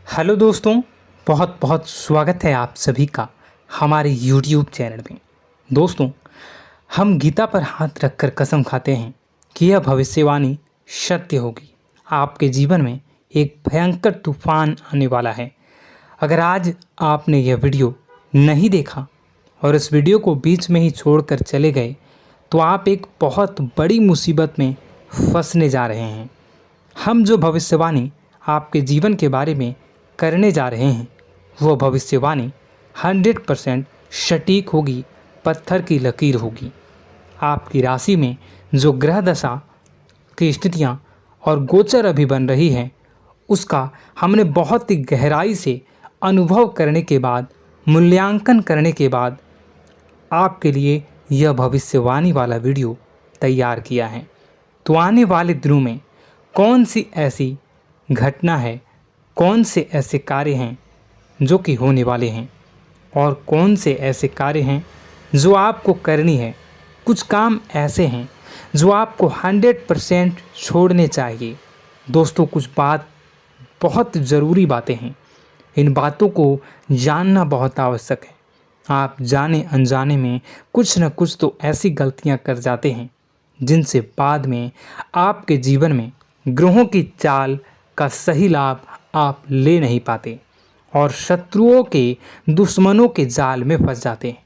Hello दोस्तों, बहुत बहुत स्वागत है आप सभी का हमारे YouTube चैनल में। दोस्तों, हम गीता पर हाथ रखकर कसम खाते हैं कि यह भविष्यवाणी सत्य होगी। आपके जीवन में एक भयंकर तूफान आने वाला है। अगर आज आपने यह वीडियो नहीं देखा और इस वीडियो को बीच में ही छोड़कर चले गए तो आप एक बहुत बड़ी मुसीबत में फंसने जा रहे हैं। हम जो भविष्यवाणी आपके जीवन के बारे में करने जा रहे हैं वो भविष्यवाणी 100% सटीक होगी, पत्थर की लकीर होगी। आपकी राशि में जो ग्रह दशा की स्थितियां और गोचर अभी बन रही है उसका हमने बहुत ही गहराई से अनुभव करने के बाद, मूल्यांकन करने के बाद आपके लिए यह भविष्यवाणी वाला वीडियो तैयार किया है। तो आने वाले दिनों में कौन सी ऐसी घटना है, कौन से ऐसे कार्य हैं जो कि होने वाले हैं और कौन से ऐसे कार्य हैं जो आपको करनी है। कुछ काम ऐसे हैं जो आपको 100% छोड़ने चाहिए। दोस्तों, कुछ बात बहुत ज़रूरी बातें हैं। इन बातों को जानना बहुत आवश्यक है। आप जाने अनजाने में कुछ न कुछ तो ऐसी गलतियां कर जाते हैं जिनसे बाद में आपके जीवन में ग्रहों की चाल का सही लाभ आप ले नहीं पाते और शत्रुओं के, दुश्मनों के जाल में फंस जाते हैं।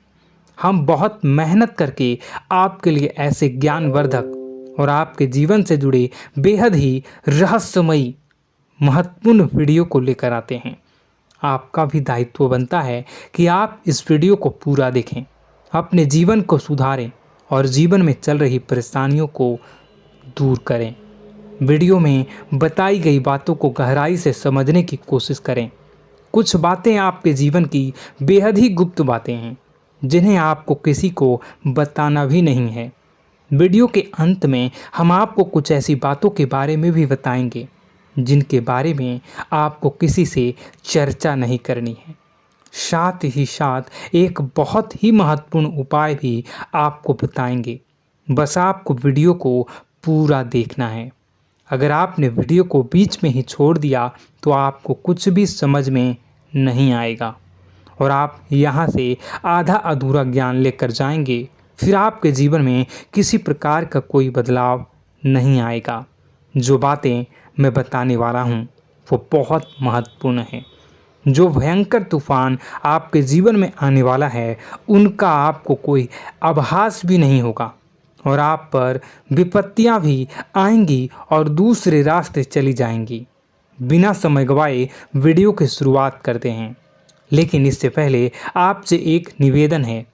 हम बहुत मेहनत करके आपके लिए ऐसे ज्ञानवर्धक और आपके जीवन से जुड़े बेहद ही रहस्यमयी महत्वपूर्ण वीडियो को लेकर आते हैं। आपका भी दायित्व बनता है कि आप इस वीडियो को पूरा देखें, अपने जीवन को सुधारें और जीवन में चल रही परेशानियों को दूर करें। वीडियो में बताई गई बातों को गहराई से समझने की कोशिश करें। कुछ बातें आपके जीवन की बेहद ही गुप्त बातें हैं जिन्हें आपको किसी को बताना भी नहीं है। वीडियो के अंत में हम आपको कुछ ऐसी बातों के बारे में भी बताएंगे जिनके बारे में आपको किसी से चर्चा नहीं करनी है। साथ ही साथ एक बहुत ही महत्वपूर्ण उपाय भी आपको बताएंगे। बस आपको वीडियो को पूरा देखना है। अगर आपने वीडियो को बीच में ही छोड़ दिया तो आपको कुछ भी समझ में नहीं आएगा और आप यहाँ से आधा अधूरा ज्ञान लेकर जाएंगे। फिर आपके जीवन में किसी प्रकार का कोई बदलाव नहीं आएगा। जो बातें मैं बताने वाला हूँ वो बहुत महत्वपूर्ण है। जो भयंकर तूफान आपके जीवन में आने वाला है उनका आपको कोई आभास भी नहीं होगा और आप पर विपत्तियां भी आएंगी और दूसरे रास्ते चली जाएंगी। बिना समय गवाए वीडियो की शुरुआत करते हैं, लेकिन इससे पहले आपसे एक निवेदन है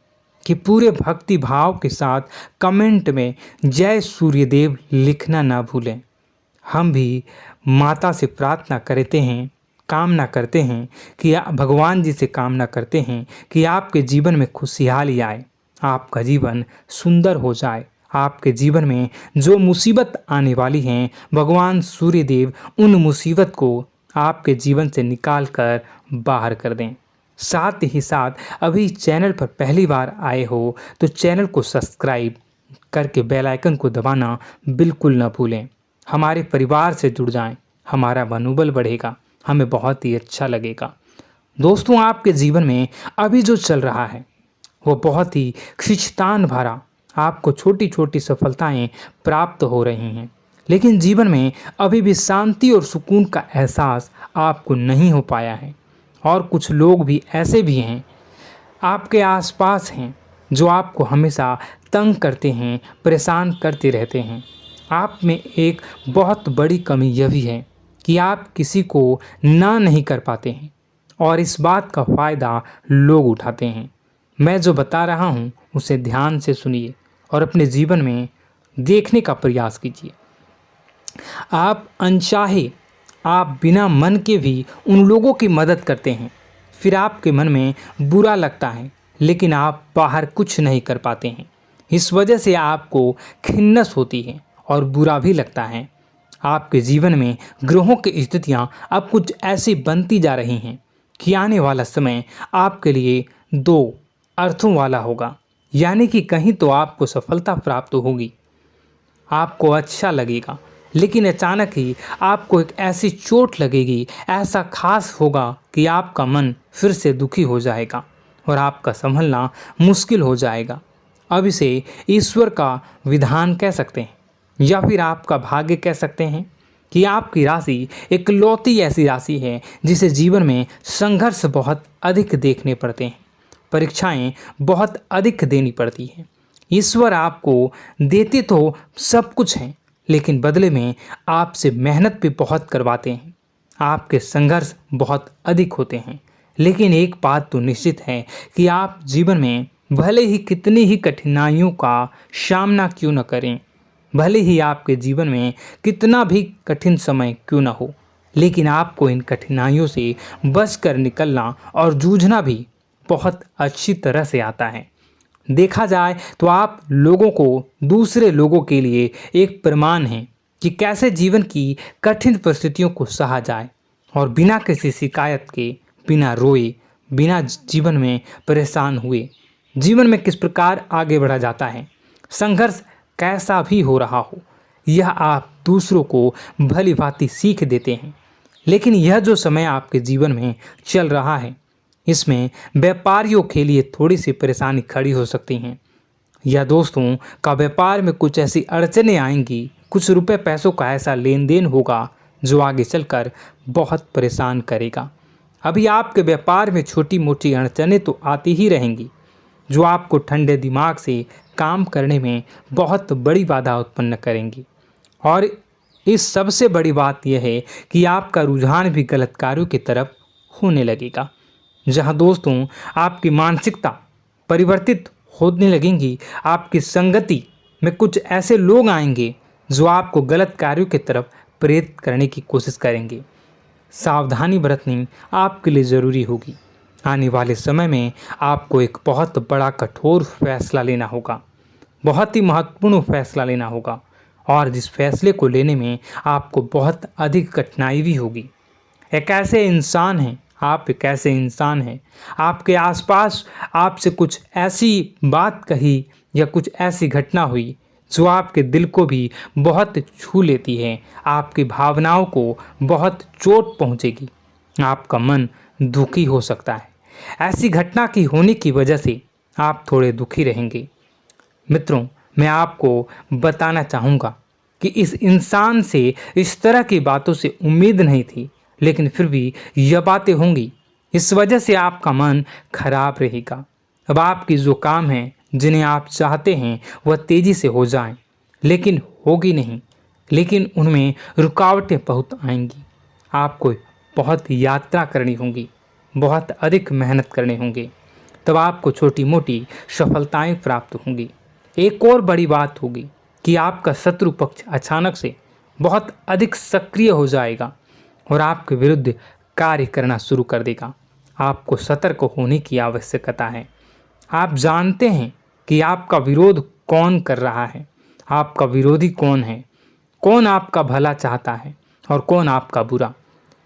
कि पूरे भक्ति भाव के साथ कमेंट में जय सूर्यदेव लिखना ना भूलें। हम भी माता से प्रार्थना करते हैं, कामना करते हैं कि भगवान जी से कामना करते हैं कि आपके जीवन में खुशहाली आए, आपका जीवन सुंदर हो जाए। आपके जीवन में जो मुसीबत आने वाली हैं भगवान सूर्यदेव उन मुसीबत को आपके जीवन से निकाल कर बाहर कर दें। साथ ही साथ अभी चैनल पर पहली बार आए हो तो चैनल को सब्सक्राइब करके बेल आइकन को दबाना बिल्कुल न भूलें। हमारे परिवार से जुड़ जाएं, हमारा मनोबल बढ़ेगा, हमें बहुत ही अच्छा लगेगा। दोस्तों, आपके जीवन में अभी जो चल रहा है वो बहुत ही खींचतान भरा, आपको छोटी छोटी सफलताएं प्राप्त हो रही हैं, लेकिन जीवन में अभी भी शांति और सुकून का एहसास आपको नहीं हो पाया है। और कुछ लोग भी ऐसे भी हैं आपके आसपास हैं जो आपको हमेशा तंग करते हैं, परेशान करते रहते हैं। आप में एक बहुत बड़ी कमी यह भी है कि आप किसी को ना नहीं कर पाते हैं और इस बात का फ़ायदा लोग उठाते हैं। मैं जो बता रहा हूँ उसे ध्यान से सुनिए और अपने जीवन में देखने का प्रयास कीजिए। आप अनचाहे, आप बिना मन के भी उन लोगों की मदद करते हैं, फिर आपके मन में बुरा लगता है लेकिन आप बाहर कुछ नहीं कर पाते हैं। इस वजह से आपको खिन्नस होती है और बुरा भी लगता है। आपके जीवन में ग्रहों की स्थितियाँ अब कुछ ऐसी बनती जा रही हैं कि आने वाला समय आपके लिए दो अर्थों वाला होगा। यानी कि कहीं तो आपको सफलता प्राप्त होगी, आपको अच्छा लगेगा लेकिन अचानक ही आपको एक ऐसी चोट लगेगी, ऐसा खास होगा कि आपका मन फिर से दुखी हो जाएगा और आपका संभलना मुश्किल हो जाएगा। अब इसे ईश्वर का विधान कह सकते हैं या फिर आपका भाग्य कह सकते हैं कि आपकी राशि इकलौती ऐसी राशि है जिसे जीवन में संघर्ष बहुत अधिक देखने पड़ते हैं, परीक्षाएं बहुत अधिक देनी पड़ती हैं। ईश्वर आपको देते तो सब कुछ हैं, लेकिन बदले में आपसे मेहनत भी बहुत करवाते हैं। आपके संघर्ष बहुत अधिक होते हैं, लेकिन एक बात तो निश्चित है कि आप जीवन में भले ही कितनी ही कठिनाइयों का सामना क्यों न करें, भले ही आपके जीवन में कितना भी कठिन समय क्यों न हो, लेकिन आपको इन कठिनाइयों से बच कर निकलना और जूझना भी बहुत अच्छी तरह से आता है। देखा जाए तो आप लोगों को दूसरे लोगों के लिए एक प्रमाण हैं कि कैसे जीवन की कठिन परिस्थितियों को सहा जाए और बिना किसी शिकायत के, बिना रोए, बिना जीवन में परेशान हुए जीवन में किस प्रकार आगे बढ़ा जाता है। संघर्ष कैसा भी हो रहा हो, यह आप दूसरों को भली भांति सीख देते हैं। लेकिन यह जो समय आपके जीवन में चल रहा है, इसमें व्यापारियों के लिए थोड़ी सी परेशानी खड़ी हो सकती हैं, या दोस्तों का व्यापार में कुछ ऐसी अड़चनें आएंगी, कुछ रुपए पैसों का ऐसा लेन देन होगा जो आगे चलकर बहुत परेशान करेगा। अभी आपके व्यापार में छोटी मोटी अड़चनें तो आती ही रहेंगी, जो आपको ठंडे दिमाग से काम करने में बहुत बड़ी बाधा उत्पन्न करेंगी। और इस सबसे बड़ी बात यह है कि आपका रुझान भी गलत कार्यों की तरफ होने लगेगा, जहां दोस्तों आपकी मानसिकता परिवर्तित होने लगेंगी। आपकी संगति में कुछ ऐसे लोग आएंगे जो आपको गलत कार्यों की तरफ प्रेरित करने की कोशिश करेंगे। सावधानी बरतनी आपके लिए ज़रूरी होगी। आने वाले समय में आपको एक बहुत बड़ा कठोर फैसला लेना होगा, बहुत ही महत्वपूर्ण फैसला लेना होगा, और जिस फैसले को लेने में आपको बहुत अधिक कठिनाई भी होगी। एक ऐसे इंसान हैं, आप एक ऐसे इंसान हैं, आपके आसपास आपसे कुछ ऐसी बात कही या कुछ ऐसी घटना हुई जो आपके दिल को भी बहुत छू लेती है, आपकी भावनाओं को बहुत चोट पहुंचेगी, आपका मन दुखी हो सकता है। ऐसी घटना की होने की वजह से आप थोड़े दुखी रहेंगे। मित्रों, मैं आपको बताना चाहूँगा कि इस इंसान से इस तरह की बातों से उम्मीद नहीं थी, लेकिन फिर भी यह बातें होंगी। इस वजह से आपका मन खराब रहेगा। अब आपकी जो काम है, जिन्हें आप चाहते हैं वह तेज़ी से हो जाएं, लेकिन होगी नहीं, लेकिन उनमें रुकावटें बहुत आएंगी। आपको बहुत यात्रा करनी होगी, बहुत अधिक मेहनत करने होंगे, तब आपको छोटी मोटी सफलताएं प्राप्त होंगी। एक और बड़ी बात होगी कि आपका शत्रु पक्ष अचानक से बहुत अधिक सक्रिय हो जाएगा और आपके विरुद्ध कार्य करना शुरू कर देगा। आपको सतर्क होने की आवश्यकता है। आप जानते हैं कि आपका विरोध कौन कर रहा है, आपका विरोधी कौन है, कौन आपका भला चाहता है और कौन आपका बुरा।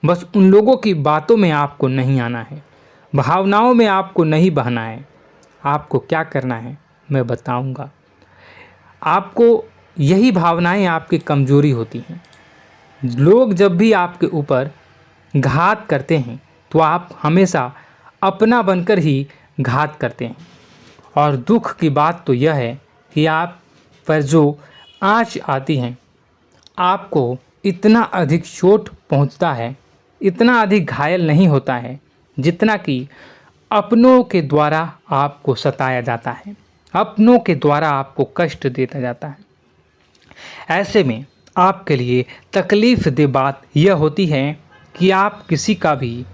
बस उन लोगों की बातों में आपको नहीं आना है, भावनाओं में आपको नहीं बहना है। आपको क्या करना है मैं बताऊंगा। आपको यही भावनाएं आपकी कमजोरी होती हैं। लोग जब भी आपके ऊपर घात करते हैं तो आप हमेशा अपना बनकर ही घात करते हैं। और दुख की बात तो यह है कि आप पर जो आँच आती है, आपको इतना अधिक चोट पहुंचता है, इतना अधिक घायल नहीं होता है जितना कि अपनों के द्वारा आपको सताया जाता है, अपनों के द्वारा आपको कष्ट देता जाता है। ऐसे में आपके लिए तकलीफ़ दे बात यह होती है कि आप किसी का भी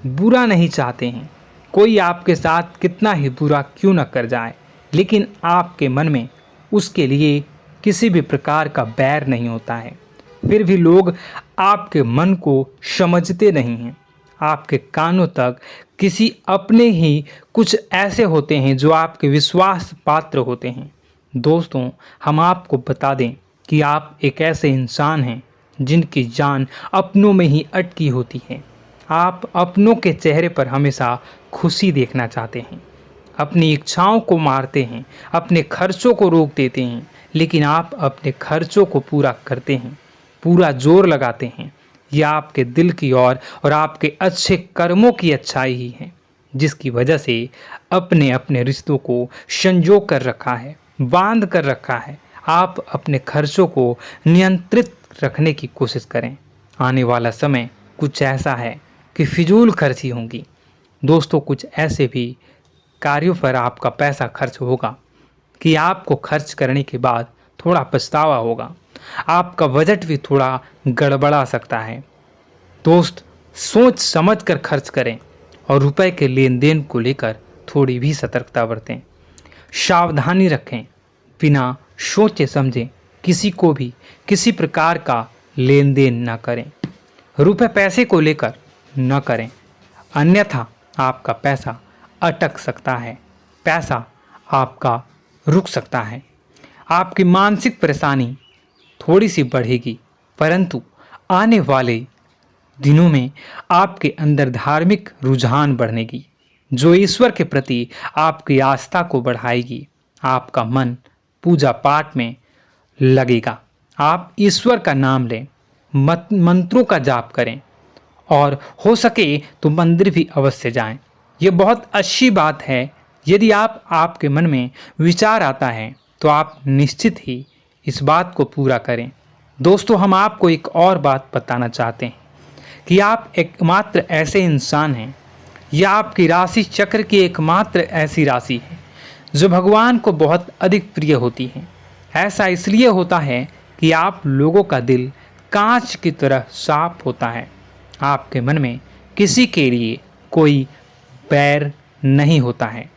बुरा नहीं चाहते हैं। कोई आपके साथ कितना ही बुरा क्यों न कर जाए, लेकिन आपके मन में उसके लिए किसी भी प्रकार का बैर नहीं होता है। फिर भी लोग आपके मन को समझते नहीं हैं। आपके कानों तक किसी अपने ही कुछ ऐसे होते हैं जो आपके विश्वास पात्र होते हैं। दोस्तों, हम आपको बता दें कि आप एक ऐसे इंसान हैं जिनकी जान अपनों में ही अटकी होती है। आप अपनों के चेहरे पर हमेशा खुशी देखना चाहते हैं, अपनी इच्छाओं को मारते हैं, अपने खर्चों को रोक देते हैं, लेकिन आप अपने खर्चों को पूरा करते हैं। पूरा जोर लगाते हैं, यह आपके दिल की और आपके अच्छे कर्मों की अच्छाई ही है, जिसकी वजह से अपने अपने रिश्तों को संजो कर रखा है, बांध कर रखा है। आप अपने खर्चों को नियंत्रित रखने की कोशिश करें। आने वाला समय कुछ ऐसा है कि फिजूल खर्ची होंगी। दोस्तों, कुछ ऐसे भी कार्यों पर आपका पैसा खर्च होगा कि आपको खर्च करने के बाद थोड़ा पछतावा होगा। आपका बजट भी थोड़ा गड़बड़ा सकता है। दोस्त, सोच समझ कर खर्च करें और रुपए के लेन देन को लेकर थोड़ी भी सतर्कता बरतें। सावधानी रखें, बिना सोचे समझे किसी को भी किसी प्रकार का लेन देन न करें। रुपए पैसे को लेकर न करें, अन्यथा आपका पैसा अटक सकता है, पैसा आपका रुक सकता है। आपकी मानसिक परेशानी थोड़ी सी बढ़ेगी, परंतु आने वाले दिनों में आपके अंदर धार्मिक रुझान बढ़नेगी, जो ईश्वर के प्रति आपकी आस्था को बढ़ाएगी। आपका मन पूजा पाठ में लगेगा। आप ईश्वर का नाम लें, मंत्रों का जाप करें और हो सके तो मंदिर भी अवश्य जाएं। ये बहुत अच्छी बात है। यदि आपके मन में विचार आता है तो आप निश्चित ही इस बात को पूरा करें। दोस्तों, हम आपको एक और बात बताना चाहते हैं कि आप एकमात्र ऐसे इंसान हैं, यह आपकी राशि चक्र की एकमात्र ऐसी राशि है जो भगवान को बहुत अधिक प्रिय होती है। ऐसा इसलिए होता है कि आप लोगों का दिल कांच की तरह साफ होता है। आपके मन में किसी के लिए कोई बैर नहीं होता है।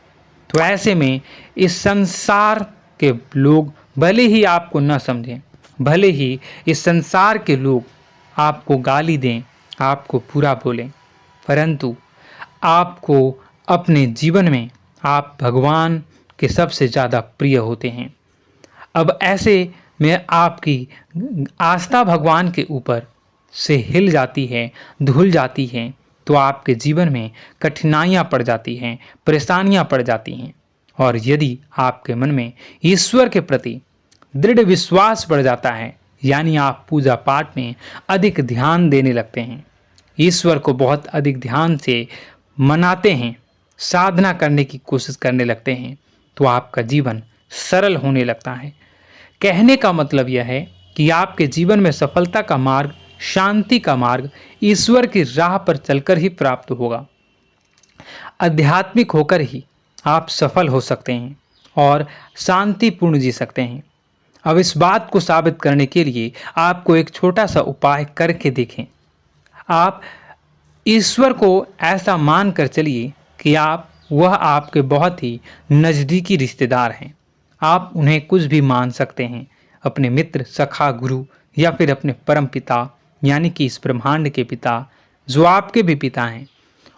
तो ऐसे में इस संसार के लोग भले ही आपको न समझें, भले ही इस संसार के लोग आपको गाली दें, आपको बुरा बोलें, परंतु आपको अपने जीवन में आप भगवान के सबसे ज़्यादा प्रिय होते हैं। अब ऐसे में आपकी आस्था भगवान के ऊपर से हिल जाती है, धुल जाती है, तो आपके जीवन में कठिनाइयाँ पड़ जाती हैं, परेशानियाँ पड़ जाती हैं। और यदि आपके मन में ईश्वर के प्रति दृढ़ विश्वास बढ़ जाता है, यानी आप पूजा पाठ में अधिक ध्यान देने लगते हैं, ईश्वर को बहुत अधिक ध्यान से मनाते हैं, साधना करने की कोशिश करने लगते हैं, तो आपका जीवन सरल होने लगता है। कहने का मतलब यह है कि आपके जीवन में सफलता का मार्ग, शांति का मार्ग ईश्वर की राह पर चलकर ही प्राप्त होगा। आध्यात्मिक होकर ही आप सफल हो सकते हैं और शांतिपूर्ण जी सकते हैं। अब इस बात को साबित करने के लिए आपको एक छोटा सा उपाय करके देखें। आप ईश्वर को ऐसा मान कर चलिए कि वह आपके बहुत ही नज़दीकी रिश्तेदार हैं। आप उन्हें कुछ भी मान सकते हैं, अपने मित्र, सखा, गुरु या फिर अपने परम पिता, यानी कि इस ब्रह्मांड के पिता, जो आपके भी पिता हैं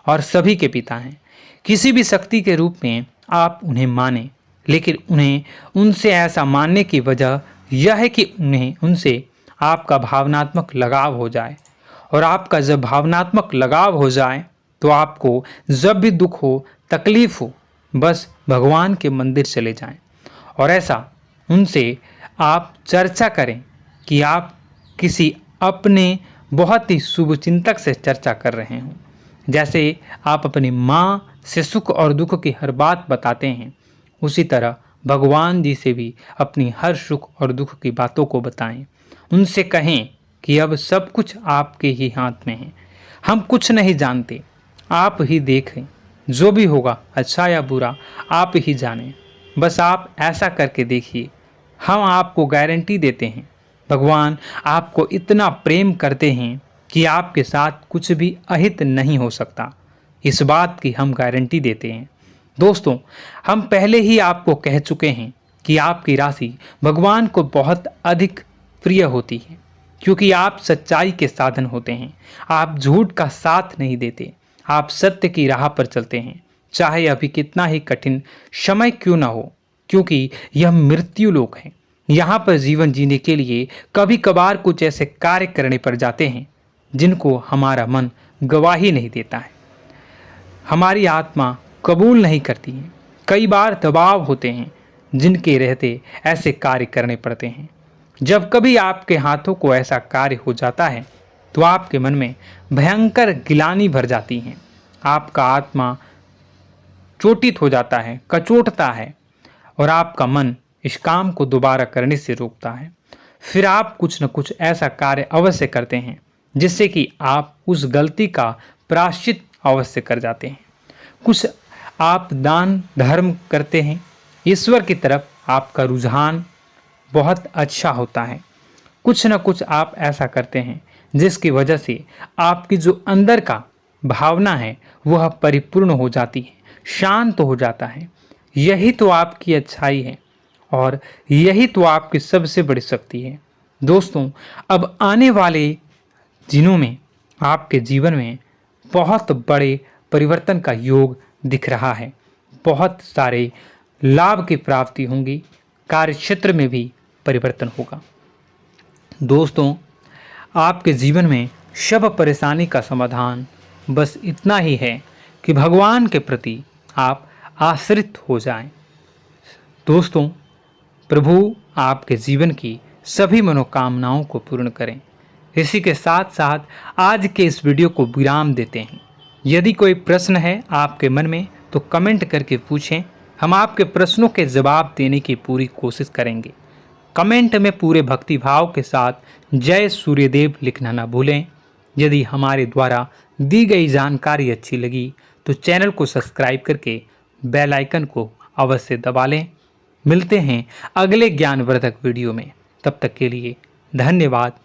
और सभी के पिता हैं। किसी भी शक्ति के रूप में आप उन्हें मानें, लेकिन उन्हें उनसे ऐसा मानने की वजह यह है कि उनसे आपका भावनात्मक लगाव हो जाए। और आपका जब भावनात्मक लगाव हो जाए तो आपको जब भी दुख हो, तकलीफ हो, बस भगवान के मंदिर चले जाएं और ऐसा उनसे आप चर्चा करें कि आप किसी अपने बहुत ही शुभचिंतक से चर्चा कर रहे हों। जैसे आप अपनी माँ से सुख और दुख की हर बात बताते हैं, उसी तरह भगवान जी से भी अपनी हर सुख और दुख की बातों को बताएं। उनसे कहें कि अब सब कुछ आपके ही हाथ में है, हम कुछ नहीं जानते, आप ही देखें, जो भी होगा अच्छा या बुरा आप ही जानें। बस आप ऐसा करके देखिए, हम आपको गारंटी देते हैं भगवान आपको इतना प्रेम करते हैं कि आपके साथ कुछ भी अहित नहीं हो सकता। इस बात की हम गारंटी देते हैं। दोस्तों, हम पहले ही आपको कह चुके हैं कि आपकी राशि भगवान को बहुत अधिक प्रिय होती है, क्योंकि आप सच्चाई के साधन होते हैं। आप झूठ का साथ नहीं देते, आप सत्य की राह पर चलते हैं, चाहे अभी कितना ही कठिन समय क्यों ना हो, क्योंकि यह मृत्यु लोक है। यहाँ पर जीवन जीने के लिए कभी कभार कुछ ऐसे कार्य करने पड़ जाते हैं जिनको हमारा मन गवाही नहीं देता है, हमारी आत्मा कबूल नहीं करती है। कई बार दबाव होते हैं जिनके रहते ऐसे कार्य करने पड़ते हैं। जब कभी आपके हाथों को ऐसा कार्य हो जाता है तो आपके मन में भयंकर गिलानी भर जाती है। आपका आत्मा चोटित हो जाता है, कचोटता है और आपका मन इस काम को दोबारा करने से रोकता है। फिर आप कुछ न कुछ ऐसा कार्य अवश्य करते हैं जिससे कि आप उस गलती का प्रायश्चित अवश्य कर जाते हैं। कुछ आप दान धर्म करते हैं। ईश्वर की तरफ आपका रुझान बहुत अच्छा होता है। कुछ न कुछ आप ऐसा करते हैं जिसकी वजह से आपकी जो अंदर का भावना है वह परिपूर्ण हो जाती है, शांत हो जाता है। यही तो आपकी अच्छाई है और यही तो आपकी सबसे बड़ी शक्ति है। दोस्तों, अब आने वाले दिनों में आपके जीवन में बहुत बड़े परिवर्तन का योग दिख रहा है। बहुत सारे लाभ की प्राप्ति होंगी, कार्यक्षेत्र में भी परिवर्तन होगा। दोस्तों, आपके जीवन में सब परेशानी का समाधान बस इतना ही है कि भगवान के प्रति आप आश्रित हो जाएं। दोस्तों, प्रभु आपके जीवन की सभी मनोकामनाओं को पूर्ण करें। इसी के साथ साथ आज के इस वीडियो को विराम देते हैं। यदि कोई प्रश्न है आपके मन में तो कमेंट करके पूछें, हम आपके प्रश्नों के जवाब देने की पूरी कोशिश करेंगे। कमेंट में पूरे भक्तिभाव के साथ जय सूर्यदेव लिखना ना भूलें। यदि हमारे द्वारा दी गई जानकारी अच्छी लगी तो चैनल को सब्सक्राइब करके बेल आइकन को अवश्य दबा लें। मिलते हैं अगले ज्ञानवर्धक वीडियो में। तब तक के लिए धन्यवाद।